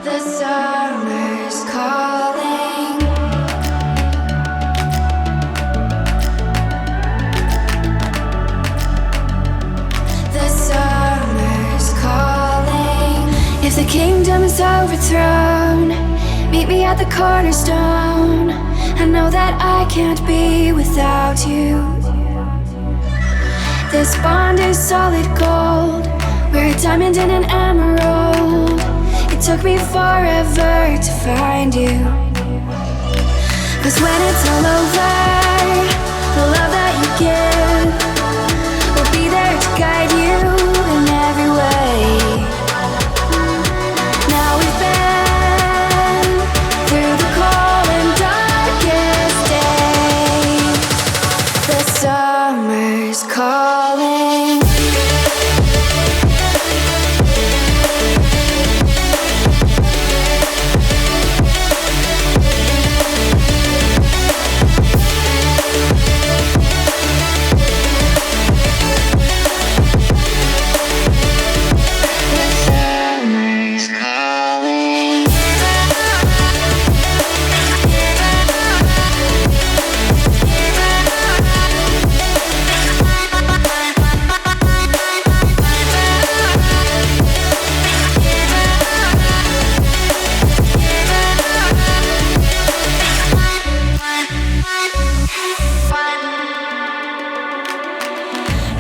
The summer's calling. The summer's calling. If the kingdom is overthrown, meet me at the cornerstone. I know that I can't be without you. This bond is solid gold. We're a diamond and an emerald. It took me forever to find you. 'Cause when it's all over, the love that you give will be there to guide you in every way. Now we've been through the cold and darkest days. The summer's calling.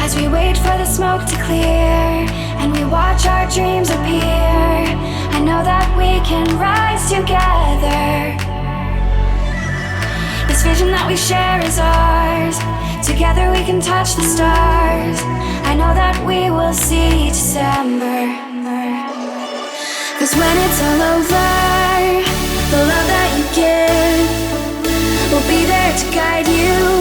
As we wait for the smoke to clear and we watch our dreams appear, I know that we can rise together. This vision that we share is ours. Together we can touch the stars. I know that we will see December. 'Cause when it's all over, the love that you give will be there to guide you